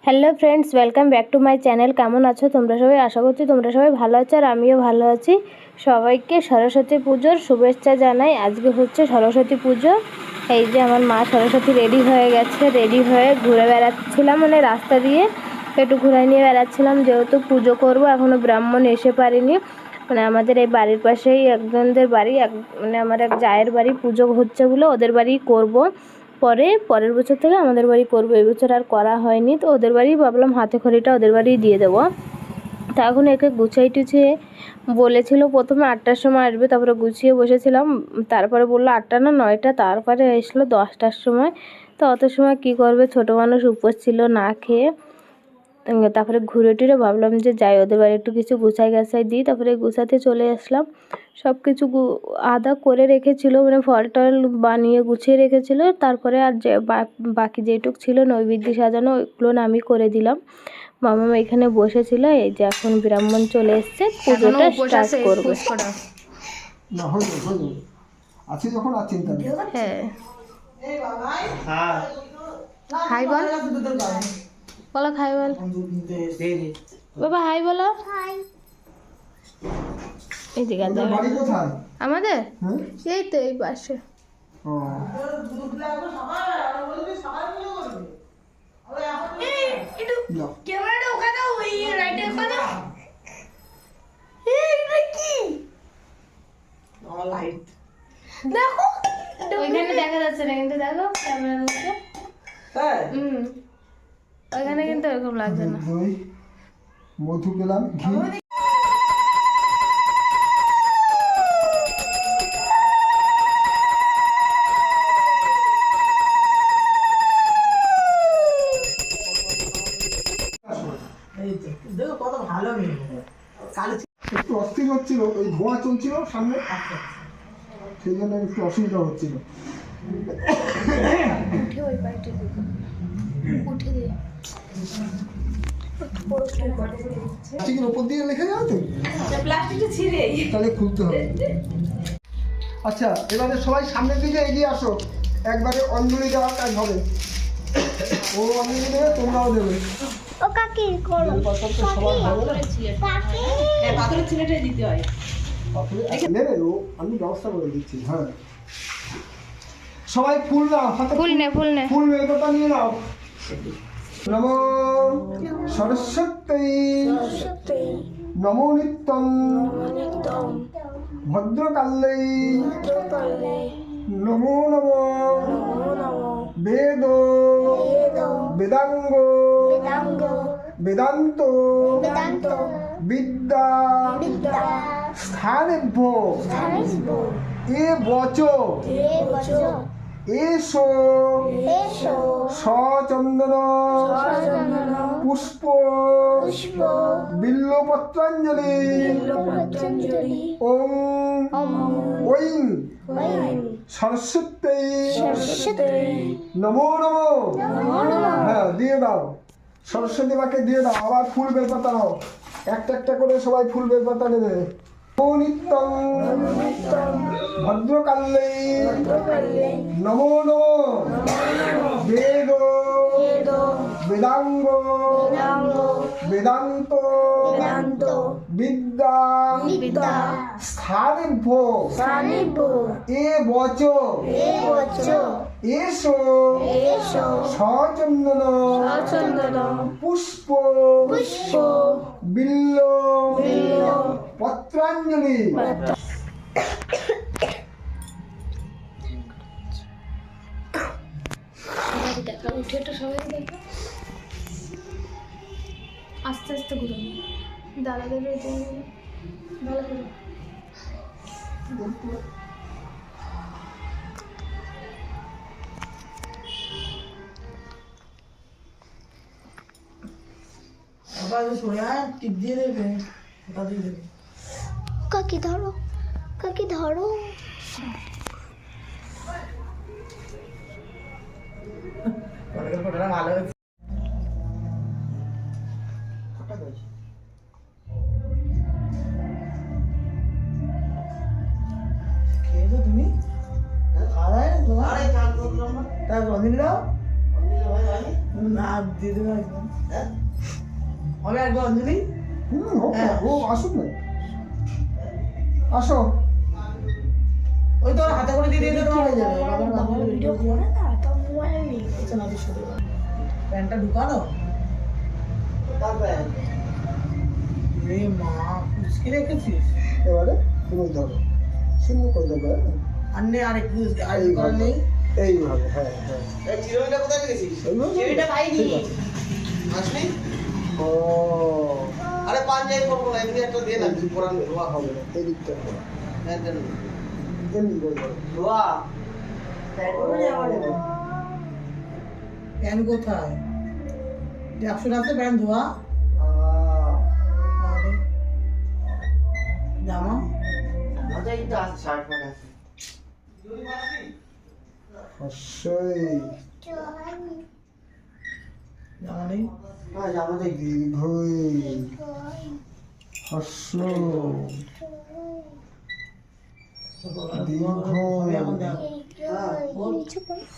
Hello friends, welcome back to my channel. কেমন আছো তোমরা সবাই? আশা করছি তোমরা সবাই ভালো আছো আর আমিও ভালো আছি। সবাইকে সরস্বতী পুজোর শুভেচ্ছা জানাই। আজকে হচ্ছে সরস্বতী পুজো। এই যে আমার মা সরস্বতী রেডি হয়ে গেছে, রেডি হয়ে ঘুরে বেড়াচ্ছিলাম, মানে রাস্তা দিয়ে একটু ঘুরাই নিয়ে বেড়াচ্ছিলাম, যেহেতু পুজো করবো। এখনও ব্রাহ্মণ এসে পারেনি, মানে আমাদের এই বাড়ির পাশেই একজনদের বাড়ি, মানে আমার এক জায়ের বাড়ি পুজো হচ্ছে বলে ওদের বাড়ি করব। পরের বছর থেকে আমাদের বাড়ি করবো, এই বছর আর করা হয়নি, তো ওদের বাড়ি ভাবলাম হাতে খড়িটা ওদের বাড়ি দিয়ে দেবো। তা এখন একে গুছিয়ে টুছিয়ে বলেছিল প্রথমে 8টার সময় আসবে, তারপরে গুছিয়ে বসেছিলাম, তারপরে বললো 8টা না 9টা, তারপরে এসলো 10টার সময়। তো অত সময় কি করবে, ছোটো মানুষ উপোস ছিল না খেয়ে। তারপরে ঘুরে টুরে ভাবলাম যে যাই ওদের বাড়ি একটু কিছু গুছাই গাছাই দিই, তারপরে গুছাতে চলে আসলাম। সব কিছু আদা করে রেখেছিল, মানে ফল টল বানিয়ে গুছিয়ে রেখেছিল। তারপরে আর যে বাকি যেটুক ছিল নৈবেদ্য সাজানো, ওইগুলো না আমি করে দিলাম। মামা এখানে বসেছিল। এই যে এখন ব্রাহ্মণ চলে এসছে, পুজোটা স্টার্ট করবে। হ্যাঁ, হাই বল, বলো হাই বল বাবা, হাই বলো। এই দিকে আমাদের এই তো এই পাশে। দেখো ওইখানে দেখা যাচ্ছে না, কিন্তু দেখো ক্যামেরার মধ্যে। ওইখানে কিন্তু এরকম লাগছে না। মধু পেলাম, ঘি। একটু অস্থির হচ্ছিল, ওই ধোঁয়া চলছিল সামনে, সেই জন্য একটু অসুবিধা হচ্ছিল। প্লাস্টিকের উপর দিয়ে লেখা যাবে তো, তাহলে খুলতে হবে। আচ্ছা, এবারে সবাই সামনের দিকে এগিয়ে আসো, একবারে অঞ্জলি দেওয়ার কাজ হবে। ও অঞ্জলি দেবে, তোমরাও দেবে। ও কাকি করো, সবাই হবে না, কাকি পাথরের ছেলেটাই দিতে হয়। নেবে ও, আমি ব্যবস্থা করে দিচ্ছি। হ্যাঁ, সবাই ফুল নাও, হাতে ফুল নে, ফুল নে, ফুল বেলপাতা নিয়ে নাও। নমো সরস্বতী নমো নিত্যং ভদ্রকাল্যৈ নমো নমো বেদ বেদাঙ্গ বেদান্ত বিদ্যা স্থানেভ্য এ বচ এসো সচন্দন পুষ্প বিল্লপত্রাঞ্জলি ওং ঐং সরস্বতী নমো নমো। হ্যাঁ, দিয়ে দাও, সরস্বতী মাকে দিয়ে দাও। আবার ফুল বেলপাতা নাও, একটা একটা করে সবাই ফুল বেলপাতা নেবে। নিত্যং ভদ্রকাল্যৈ নমো নমো বেদ বেদাঙ্গ বেদান্ত বিদ্যা স্থানেভ্য এ বচ এসো সচন্দন পুষ্প বিল্ল পত্রাঞ্জলি। দেখা উঠে তো সবাই দেখো, আস্তে আস্তে ঘুরে দাদা দেবে ভালো করে। কাকি ধরো, কাকি ধরো। তুমি তাই অঞ্জলি দাও। না দিদি হবে একবার অঞ্জলি হোক না, ও আসুক না, আসো। ওই তো হাতে করে দিয়ে দিয়ে তোমার হয়ে যাবে ভিডিও করে না তো মোবাইলে নিয়ে আচ্ছা না তো শুধু প্যান্টটা ঢুকানো রে মা কুচকে রেখেছিস এবারে তুমি ধরো, শূন্য করে দেবে। আর নে আর একটু আর করে নেই এইভাবে, হ্যাঁ হ্যাঁ, চিরুনিটা কোথায় রেখেছিস? এইভাবে। চিড়িটা পাইনি আসলি? ও আরে পাঞ্জাবি পরবো না, এমনি একটা দিয়ে না, পরান ধোয়া হবে না। এই দিকটা করো, হ্যাঁ, দেন। এমনি করে করো। ধোয়া। প্যান কোথায় একশো আছে প্যান ধোয়া জামা মজা কিন্তু আছে, শার্ট পরে আছে। অবশ্যই জামা নেই হ্যাঁ, জামা দেখ। দীর্ঘই হর্ষ দীর্ঘ হবে এখন দেখ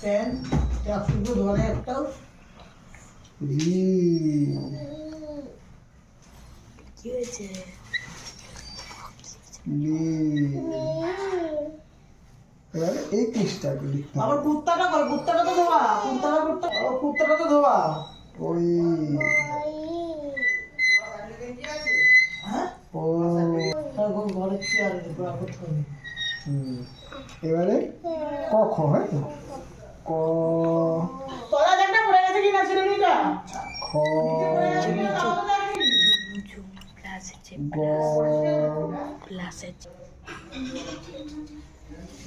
প্যান একশো ধোয়া নেই একটাও রি কি হয়েছে লি। এবারে এই পৃষ্ঠাকে লিখতে আবার হবে। কুর্তাটা কর কুর্তাটা তো ধোয়া কুর্তাটা তো ধোয়া ওই হ্যাঁ ও ঘরের চেয়ারে করতে হবে এবারে ক খ, হ্যাঁ তো? ক তলা দেখটা পড়ে গেছে কিনা চিরুনিটা খ গ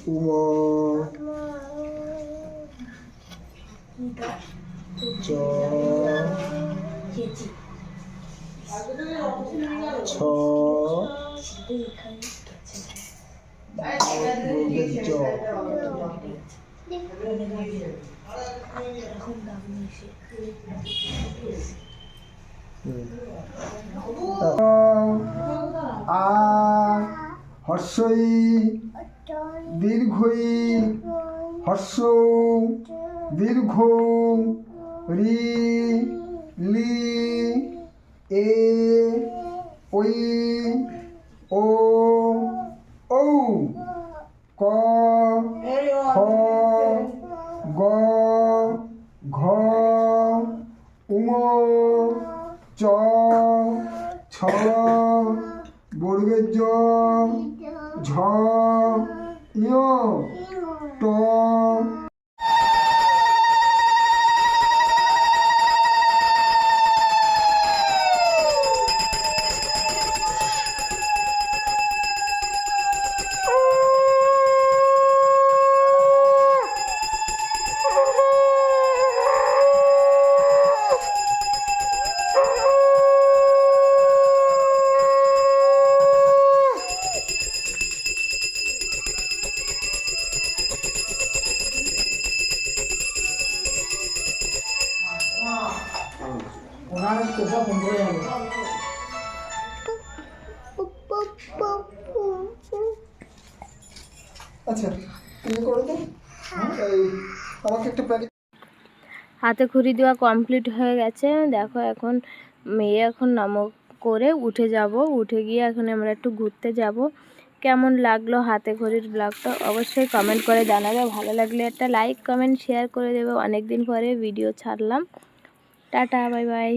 উ চ ছ বর্গের জ। আ হর্ষই দীর্ঘই হর্ষ দীর্ঘ রি লি এ ওই ও ঔ ক খ গ ঘ উম চ ছ বর্গের জ ঝ ইয় ট। ওনার চোখটা বন্ধ হয়ে যাবে আচ্ছা তুমি করো তো, এই আমাকে একটা প্যাকেট। হাতে খড়ি দেওয়া কমপ্লিট হয়ে গেছে। দেখো এখন মেয়ে এখন নামক করে উঠে যাব, উঠে গিয়ে এখন আমরা একটু ঘুরতে যাব। কেমন লাগলো হাতে খড়ির ব্লগটা অবশ্যই কমেন্ট করে জানাবে। ভালো লাগলে একটা লাইক কমেন্ট শেয়ার করে দেবে। অনেক দিন পরে ভিডিও ছাড়লাম। Tata, bye bye.